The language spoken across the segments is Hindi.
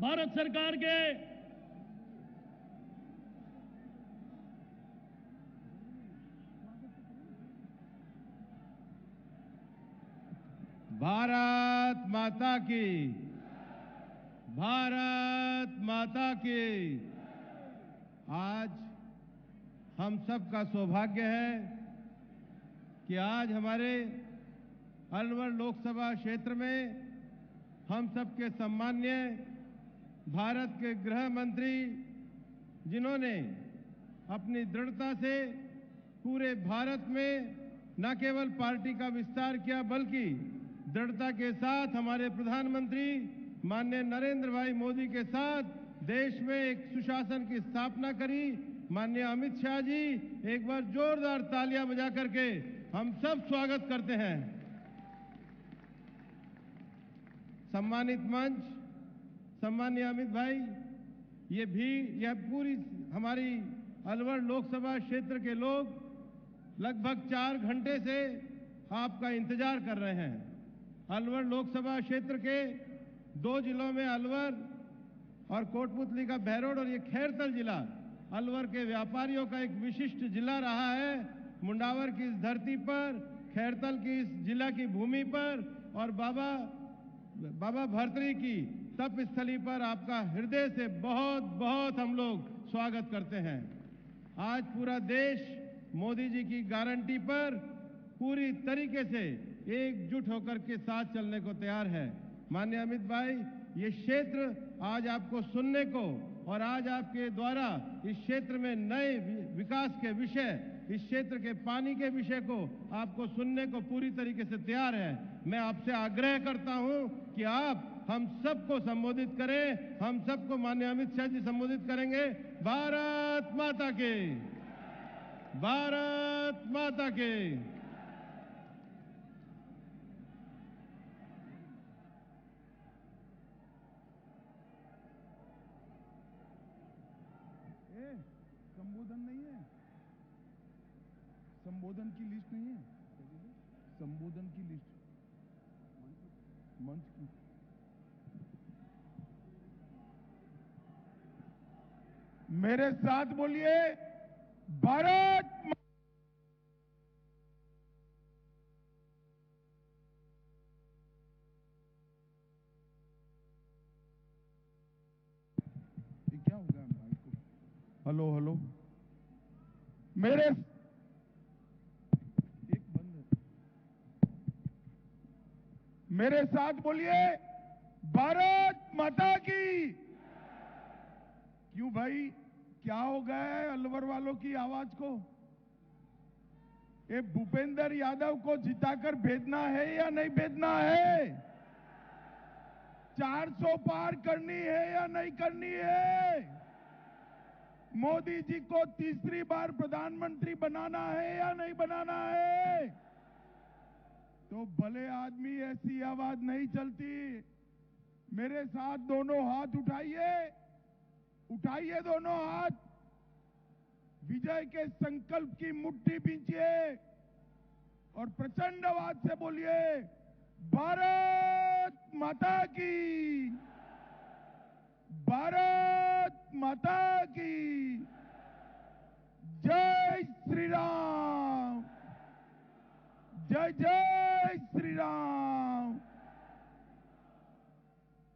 भारत सरकार के भारत माता की, भारत माता की। आज हम सब का सौभाग्य है कि आज हमारे अलवर लोकसभा क्षेत्र में हम सबके सम्मान्य भारत के गृह मंत्री, जिन्होंने अपनी दृढ़ता से पूरे भारत में न केवल पार्टी का विस्तार किया बल्कि दृढ़ता के साथ हमारे प्रधानमंत्री माननीय नरेंद्र भाई मोदी के साथ देश में एक सुशासन की स्थापना करी। माननीय अमित शाह जी, एक बार जोरदार तालियां बजा करके हम सब स्वागत करते हैं। सम्मानित मंच, सम्मानीय अमित भाई, यह पूरी हमारी अलवर लोकसभा क्षेत्र के लोग लगभग 4 घंटे से आपका इंतजार कर रहे हैं। अलवर लोकसभा क्षेत्र के 2 जिलों में अलवर और कोटपुतली का बहरोड और ये खैरतल जिला अलवर के व्यापारियों का एक विशिष्ट जिला रहा है। मुंडावर की इस धरती पर, खैरतल की इस जिला की भूमि पर और बाबा भर्तृहरि की तप स्थली पर आपका हृदय से बहुत बहुत हम लोग स्वागत करते हैं। आज पूरा देश मोदी जी की गारंटी पर पूरी तरीके से एकजुट होकर के साथ चलने को तैयार है। माननीय अमित भाई, ये क्षेत्र आज आपको सुनने को और आज आपके द्वारा इस क्षेत्र में नए विकास के विषय, इस क्षेत्र के पानी के विषय को आपको सुनने को पूरी तरीके से तैयार है। मैं आपसे आग्रह करता हूं कि आप हम सबको संबोधित करें। हम सबको माननीय अमित शाह जी संबोधित करेंगे। भारत माता के, भारत माता के। संबोधन नहीं है, संबोधन की लिस्ट नहीं है, संबोधन की लिस्ट मंच की। मेरे साथ बोलिए, भारत। ये क्या हो गया माइक को? हेलो हेलो, मेरे एक बंद है। मेरे साथ बोलिए, भारत माता की। क्यों भाई, क्या हो गया है अलवर वालों की आवाज को? ये भूपेंद्र यादव को जिताकर भेजना है या नहीं भेजना है? 400 पार करनी है या नहीं करनी है? मोदी जी को तीसरी बार प्रधानमंत्री बनाना है या नहीं बनाना है? तो भले आदमी ऐसी आवाज नहीं चलती। मेरे साथ दोनों हाथ उठाइए, उठाइए दोनों हाथ, विजय के संकल्प की मुट्ठी बींचिए और प्रचंड आवाज से बोलिए, भारत माता की, भारत माता की। जय श्री राम, जय जय श्री राम।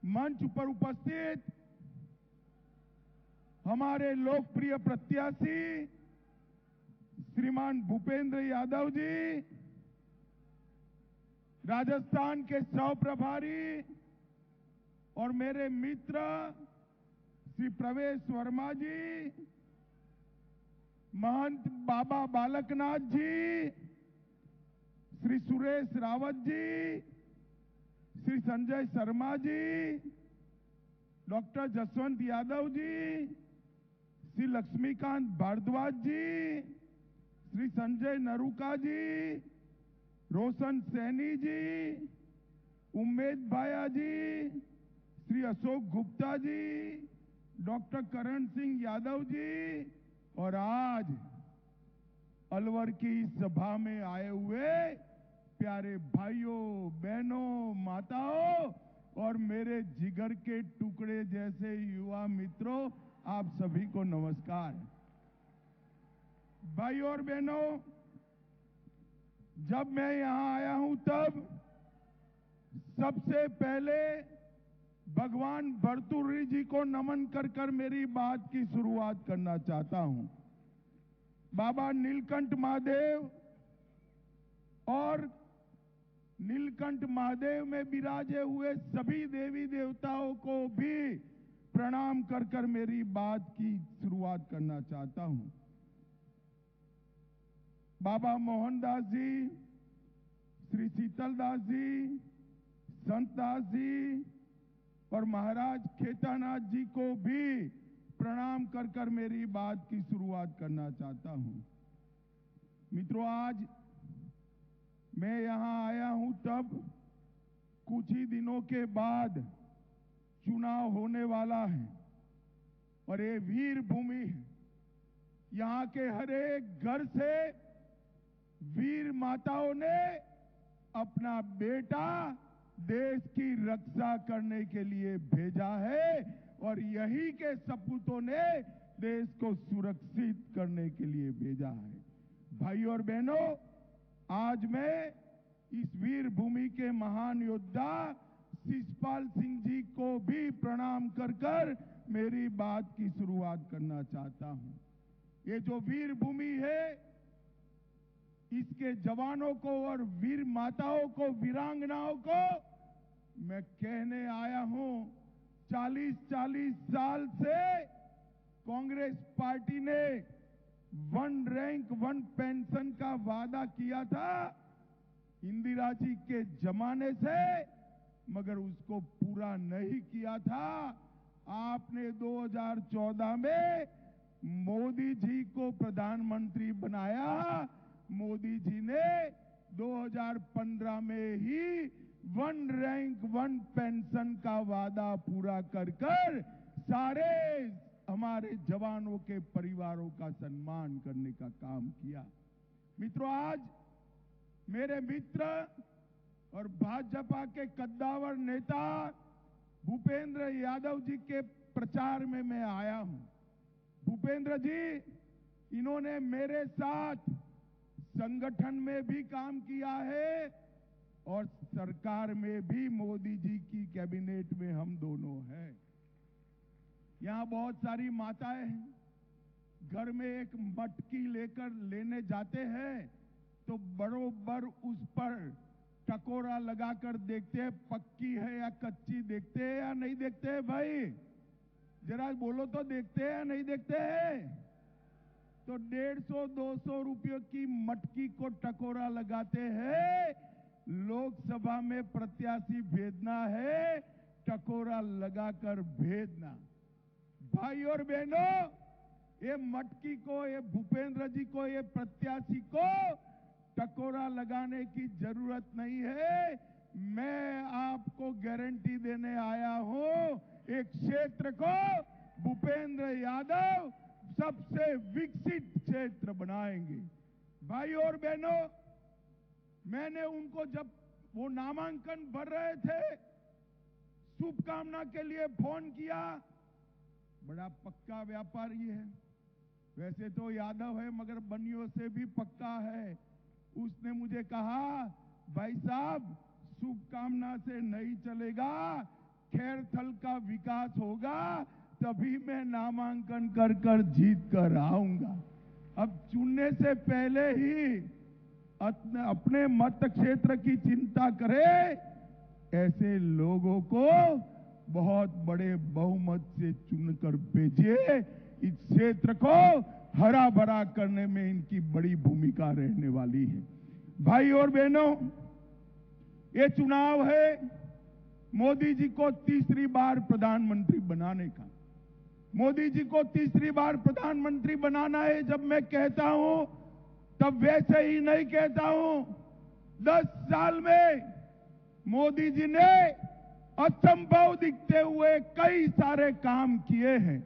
मंच पर उपस्थित हमारे लोकप्रिय प्रत्याशी श्रीमान भूपेंद्र यादव जी, राजस्थान के सह प्रभारी और मेरे मित्र श्री प्रवेश वर्मा जी, महंत बाबा बालकनाथ जी, श्री सुरेश रावत जी, श्री संजय शर्मा जी, डॉक्टर जसवंत यादव जी, श्री लक्ष्मीकांत भारद्वाज जी, श्री संजय नरूका जी, रोशन सैनी जी, उम्मेद भाया जी, श्री अशोक गुप्ता जी, डॉक्टर करण सिंह यादव जी और आज अलवर की इस सभा में आए हुए प्यारे भाइयों, बहनों, माताओं, और मेरे जिगर के टुकड़े जैसे युवा मित्रों, आप सभी को नमस्कार। भाई और बहनों, जब मैं यहां आया हूं तब सबसे पहले भगवान भर्तृहरि जी को नमन कर मेरी बात की शुरुआत करना चाहता हूं। बाबा नीलकंठ महादेव और नीलकंठ महादेव में विराजे हुए सभी देवी देवताओं को भी प्रणाम कर मेरी बात की शुरुआत करना चाहता हूं। बाबा मोहनदास जी, श्री शीतलदास जी, संतदास जी और महाराज खेतानाथ जी को भी प्रणाम कर मेरी बात की शुरुआत करना चाहता हूं। मित्रों, आज मैं यहां आया हूं तब कुछ ही दिनों के बाद चुनाव होने वाला है और ये वीर भूमि है। यहां के हर एक घर से वीर माताओं ने अपना बेटा देश की रक्षा करने के लिए भेजा है और यही के सपूतों ने देश को सुरक्षित करने के लिए भेजा है। भाई और बहनों, आज मैं इस वीर भूमि के महान योद्धा शिषपाल सिंह जी को भी प्रणाम कर मेरी बात की शुरुआत करना चाहता हूं। ये जो वीर भूमि है, इसके जवानों को और वीर माताओं को, वीरांगनाओं को मैं कहने आया हूं, 40 साल से कांग्रेस पार्टी ने 1 रैंक 1 पेंशन का वादा किया था इंदिरा जी के जमाने से, मगर उसको पूरा नहीं किया था। आपने 2014 में मोदी जी को प्रधानमंत्री बनाया। मोदी जी ने 2015 में ही 1 रैंक 1 पेंशन का वादा पूरा कर सारे हमारे जवानों के परिवारों का सम्मान करने का काम किया। मित्रों, आज मेरे मित्र और भाजपा के कद्दावर नेता भूपेंद्र यादव जी के प्रचार में मैं आया हूं। भूपेंद्र जी, इन्होंने मेरे साथ संगठन में भी काम किया है और सरकार में भी, मोदी जी की कैबिनेट में हम दोनों हैं। यहां बहुत सारी माताएं हैं, घर में एक मटकी लेने जाते हैं तो बरोबर उस पर टकोरा लगाकर देखते हैं, पक्की है या कच्ची, देखते हैं या नहीं देखते हैं? भाई जरा बोलो तो, देखते हैं या नहीं देखते हैं? तो 150-200 रुपयों की मटकी को टकोरा लगाते हैं। लोकसभा में प्रत्याशी भेजना है, टकोरा लगाकर भेजना। भाई और बहनों, ये मटकी को, ये भूपेंद्र जी को, ये प्रत्याशी को टकोरा लगाने की जरूरत नहीं है। मैं आपको गारंटी देने आया हूं, एक क्षेत्र को भूपेंद्र यादव सबसे विकसित क्षेत्र बनाएंगे। भाई और बहनों, मैंने उनको जब वो नामांकन भर रहे थे, शुभकामना के लिए फोन किया। बड़ा पक्का व्यापारी है, वैसे तो यादव है मगर बनियों से भी पक्का है। उसने मुझे कहा, भाई साहब, शुभकामना से नहीं चलेगा, खैरथल का विकास होगा तभी मैं नामांकन कर जीत कर आऊंगा। अब चुनने से पहले ही अपने मत क्षेत्र की चिंता करे, ऐसे लोगों को बहुत बड़े बहुमत से चुनकर भेजिए। इस क्षेत्र को हरा भरा करने में इनकी बड़ी भूमिका रहने वाली है। भाई और बहनों, ये चुनाव है मोदी जी को तीसरी बार प्रधानमंत्री बनाने का। मोदी जी को तीसरी बार प्रधानमंत्री बनाना है जब मैं कहता हूं, तब वैसे ही नहीं कहता हूं। 10 साल में मोदी जी ने असंभव दिखते हुए कई सारे काम किए हैं।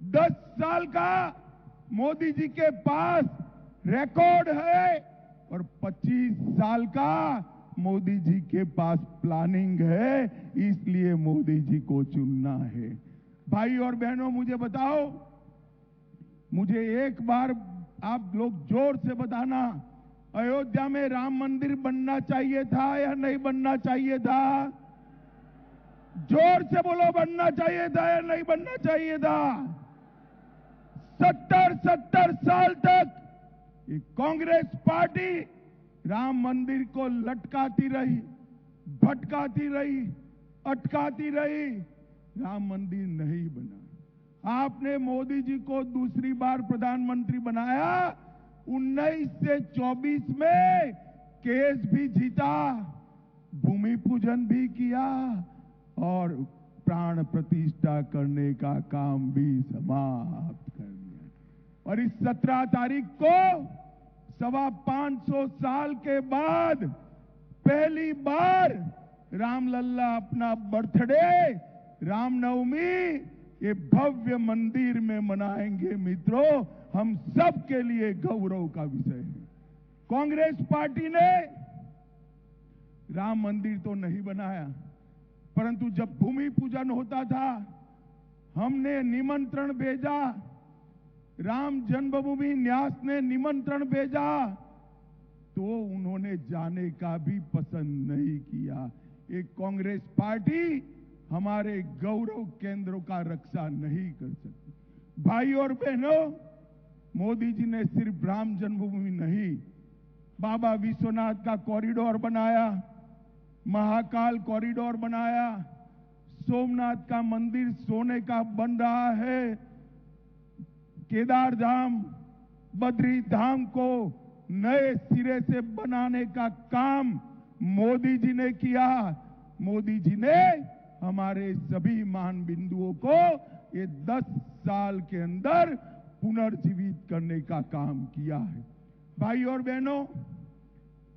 10 साल का मोदी जी के पास रिकॉर्ड है और 25 साल का मोदी जी के पास प्लानिंग है, इसलिए मोदी जी को चुनना है। भाई और बहनों, मुझे बताओ, मुझे एक बार आप लोग जोर से बताना, अयोध्या में राम मंदिर बनना चाहिए था या नहीं बनना चाहिए था? जोर से बोलो, बनना चाहिए था या नहीं बनना चाहिए था? 70 साल तक ये कांग्रेस पार्टी राम मंदिर को लटकाती रही, भटकाती रही, अटकाती रही, राम मंदिर नहीं बना। आपने मोदी जी को दूसरी बार प्रधानमंत्री बनाया, 19 से 24 में केस भी जीता, भूमि पूजन भी किया और प्राण प्रतिष्ठा करने का काम भी समाप्त कर दिया। और इस 17 तारीख को 525 साल के बाद पहली बार रामलल्ला अपना बर्थडे, रामनवमी ये भव्य मंदिर में मनाएंगे। मित्रों, हम सब के लिए गौरव का विषय है। कांग्रेस पार्टी ने राम मंदिर तो नहीं बनाया, परंतु जब भूमि पूजन होता था, हमने निमंत्रण भेजा, राम जन्मभूमि न्यास ने निमंत्रण भेजा, तो उन्होंने जाने का भी पसंद नहीं किया। एक कांग्रेस पार्टी हमारे गौरव केंद्रों का रक्षा नहीं कर सकती। भाई और बहनों, मोदी जी ने सिर्फ राम जन्मभूमि नहीं, बाबा विश्वनाथ का कॉरिडोर बनाया, महाकाल कॉरिडोर बनाया, सोमनाथ का मंदिर सोने का बन रहा है, केदार धाम, बद्री धाम को नए सिरे से बनाने का काम मोदी जी ने किया। मोदी जी ने हमारे सभी मान बिंदुओं को ये 10 साल के अंदर पुनर्जीवित करने का काम किया है। भाई और बहनों,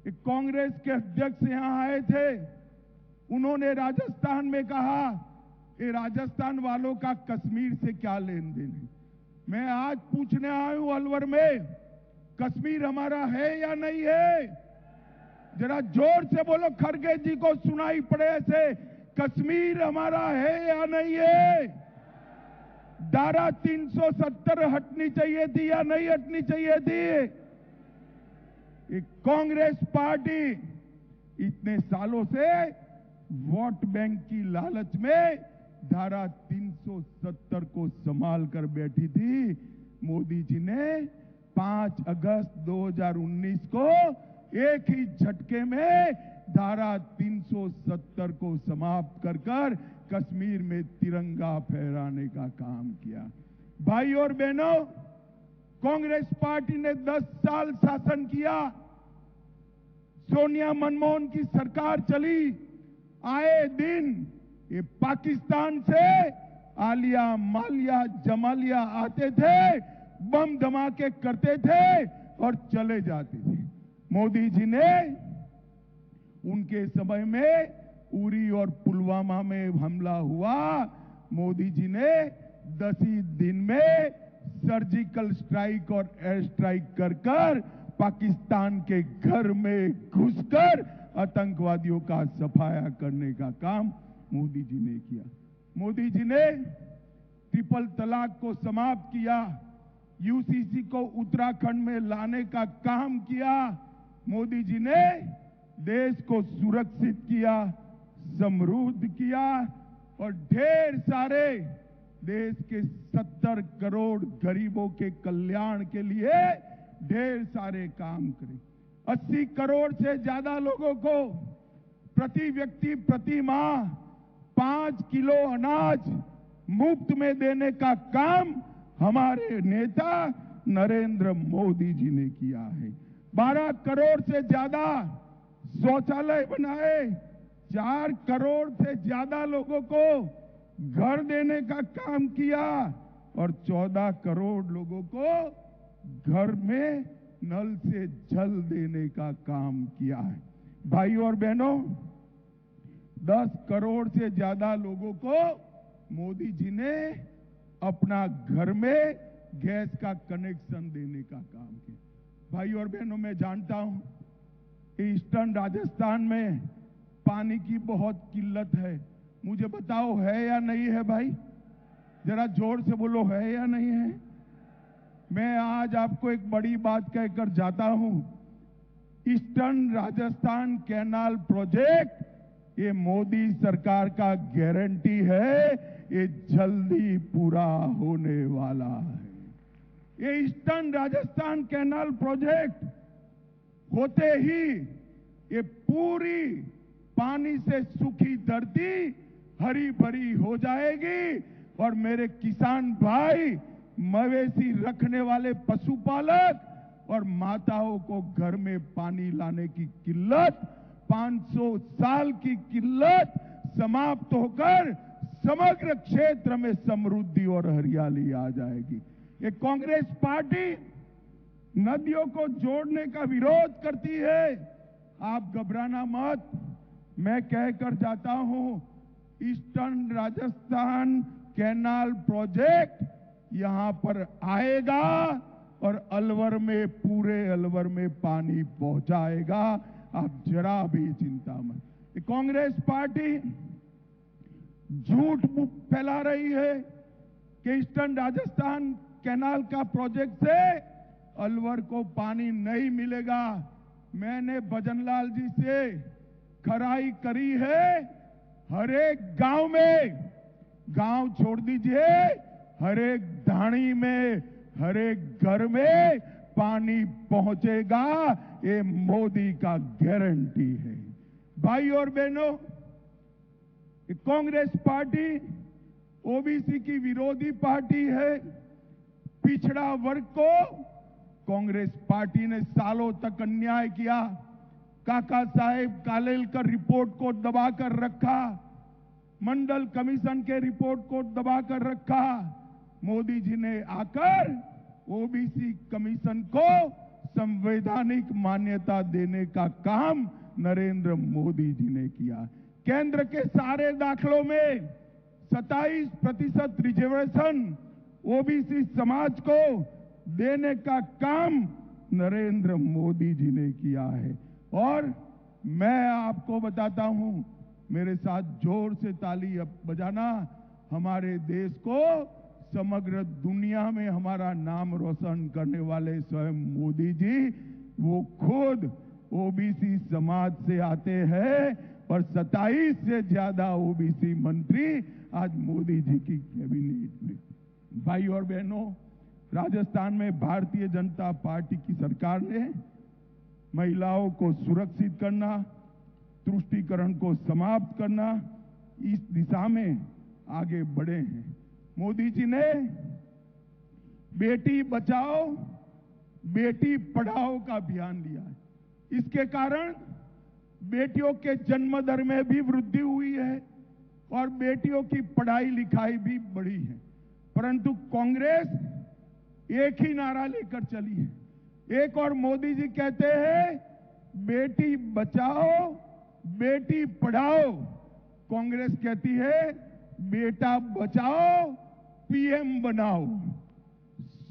एक कांग्रेस के अध्यक्ष यहां आए थे, उन्होंने राजस्थान में कहा, ये राजस्थान वालों का कश्मीर से क्या लेन देन है। मैं आज पूछने आया हूं अलवर में, कश्मीर हमारा है या नहीं है? जरा जोर से बोलो, खड़गे जी को सुनाई पड़े ऐसे, कश्मीर हमारा है या नहीं है? धारा 370 हटनी चाहिए थी या नहीं हटनी चाहिए थी? एक कांग्रेस पार्टी इतने सालों से वोट बैंक की लालच में धारा 370 को संभाल कर बैठी थी। मोदी जी ने 5 अगस्त 2019 को एक ही झटके में धारा 370 को समाप्त कर कश्मीर में तिरंगा फहराने का काम किया। भाई और बहनों, कांग्रेस पार्टी ने 10 साल शासन किया, सोनिया मनमोहन की सरकार चली, आए दिन ये पाकिस्तान से आलिया, मालिया, जमालिया आते थे, बम धमाके करते थे और चले जाते थे। मोदी जी ने उनके समय में उरी और पुलवामा में हमला हुआ, मोदी जी ने 10 ही दिन में सर्जिकल स्ट्राइक और एयर स्ट्राइक कर पाकिस्तान के घर में घुसकर आतंकवादियों का सफाया करने का काम मोदी जी ने किया। मोदी जी ने ट्रिपल तलाक को समाप्त किया, यूसीसी को उत्तराखंड में लाने का काम किया। मोदी जी ने देश को सुरक्षित किया, समृद्ध किया और ढेर सारे देश के 70 करोड़ गरीबों के कल्याण के लिए ढेर सारे काम करे। 80 करोड़ से ज्यादा लोगों को प्रति व्यक्ति प्रति माह 5 किलो अनाज मुफ्त में देने का काम हमारे नेता नरेंद्र मोदी जी ने किया है। 12 करोड़ से ज्यादा शौचालय बनाए, 4 करोड़ से ज्यादा लोगों को घर देने का काम किया और 14 करोड़ लोगों को घर में नल से जल देने का काम किया है। भाई और बहनों, 10 करोड़ से ज्यादा लोगों को मोदी जी ने अपना घर में गैस का कनेक्शन देने का काम किया। भाई और बहनों, मैं जानता हूं ईस्टर्न राजस्थान में पानी की बहुत किल्लत है। मुझे बताओ है या नहीं है भाई? जरा जोर से बोलो, है या नहीं है? मैं आज आपको एक बड़ी बात कहकर जाता हूं। ईस्टर्न राजस्थान कैनाल प्रोजेक्ट ये मोदी सरकार का गारंटी है, ये जल्दी पूरा होने वाला है। ये ईस्टर्न राजस्थान कैनाल प्रोजेक्ट होते ही ये पूरी पानी से सूखी धरती हरी भरी हो जाएगी और मेरे किसान भाई, मवेशी रखने वाले पशुपालक और माताओं को घर में पानी लाने की किल्लत, 500 साल की किल्लत समाप्त होकर समग्र क्षेत्र में समृद्धि और हरियाली आ जाएगी। ये कांग्रेस पार्टी नदियों को जोड़ने का विरोध करती है। आप घबराना मत, मैं कहकर जाता हूं, ईस्टर्न राजस्थान कैनाल प्रोजेक्ट यहां पर आएगा और अलवर में, पूरे अलवर में पानी पहुंचाएगा। आप जरा भी चिंता मत। कांग्रेस पार्टी झूठ फैला रही है कि ईस्टर्न राजस्थान कैनाल का प्रोजेक्ट से अलवर को पानी नहीं मिलेगा। मैंने भजनलाल जी से खराई करी है, हर एक गांव में, गांव छोड़ दीजिए, हर एक ढाणी में, हर एक घर में पानी पहुंचेगा। ये मोदी का गारंटी है। भाई और बहनों, कांग्रेस पार्टी ओबीसी की विरोधी पार्टी है। पिछड़ा वर्ग को कांग्रेस पार्टी ने सालों तक अन्याय किया। काका साहेब कालेलकर रिपोर्ट को दबाकर रखा, मंडल कमीशन के रिपोर्ट को दबाकर रखा। मोदी जी ने आकर ओबीसी कमीशन को संवैधानिक मान्यता देने का काम नरेंद्र मोदी जी ने किया। केंद्र के सारे दाखलों में 27% रिजर्वेशन ओबीसी समाज को देने का काम नरेंद्र मोदी जी ने किया है। और मैं आपको बताता हूं, मेरे साथ जोर से ताली अब बजाना, हमारे देश को समग्र दुनिया में हमारा नाम रोशन करने वाले स्वयं मोदी जी, वो खुद ओबीसी समाज से आते हैं और 27 से ज्यादा ओबीसी मंत्री आज मोदी जी की कैबिनेट में। भाई और बहनों, राजस्थान में भारतीय जनता पार्टी की सरकार ने महिलाओं को सुरक्षित करना, तुष्टीकरण को समाप्त करना, इस दिशा में आगे बढ़े हैं। मोदी जी ने बेटी बचाओ बेटी पढ़ाओ का अभियान लिया है। इसके कारण बेटियों के जन्म दर में भी वृद्धि हुई है और बेटियों की पढ़ाई लिखाई भी बढ़ी है। परंतु कांग्रेस एक ही नारा लेकर चली है। एक और मोदी जी कहते हैं बेटी बचाओ बेटी पढ़ाओ, कांग्रेस कहती है बेटा बचाओ पीएम बनाओ।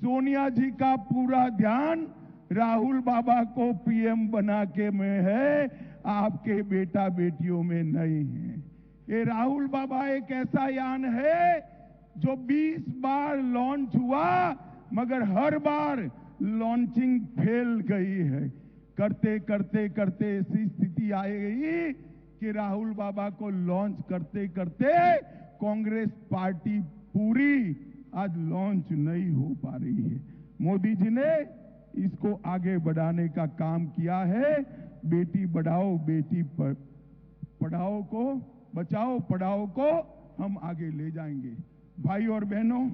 सोनिया जी का पूरा ध्यान राहुल बाबा को पीएम बना के में है, आपके बेटा बेटियों में नहीं है। ये राहुल बाबा एक ऐसा यान है जो 20 बार लॉन्च हुआ मगर हर बार लॉन्चिंग फेल गई है। करते करते करते ऐसी स्थिति आई गई कि राहुल बाबा को लॉन्च करते करते कांग्रेस पार्टी पूरी आज लॉन्च नहीं हो पा रही है। मोदी जी ने इसको आगे बढ़ाने का काम किया है। बेटी बढ़ाओ बेटी पढ़ाओ को, बचाओ पढ़ाओ को हम आगे ले जाएंगे। भाई और बहनों,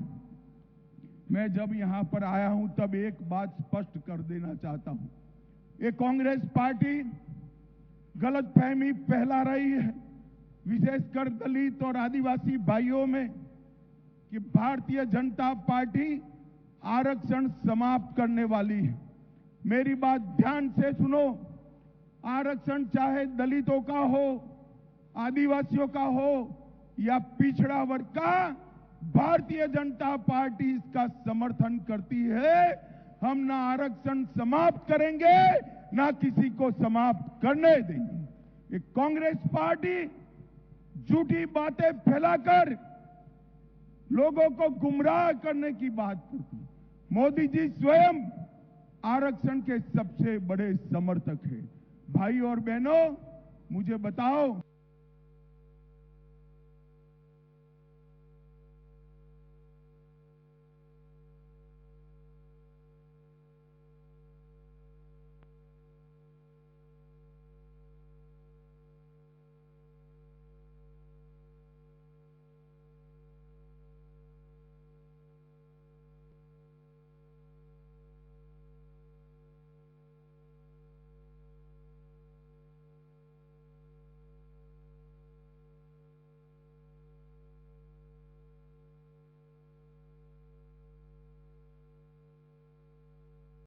मैं जब यहां पर आया हूं तब एक बात स्पष्ट कर देना चाहता हूं। ये कांग्रेस पार्टी गलतफहमी फैला रही है, विशेषकर दलित और आदिवासी भाइयों में, कि भारतीय जनता पार्टी आरक्षण समाप्त करने वाली है। मेरी बात ध्यान से सुनो। आरक्षण चाहे दलितों का हो, आदिवासियों का हो या पिछड़ा वर्ग का, भारतीय जनता पार्टी इसका समर्थन करती है। हम ना आरक्षण समाप्त करेंगे ना किसी को समाप्त करने देंगे। ये कांग्रेस पार्टी झूठी बातें फैलाकर लोगों को गुमराह करने की बात करती है। मोदी जी स्वयं आरक्षण के सबसे बड़े समर्थक हैं। भाई और बहनों, मुझे बताओ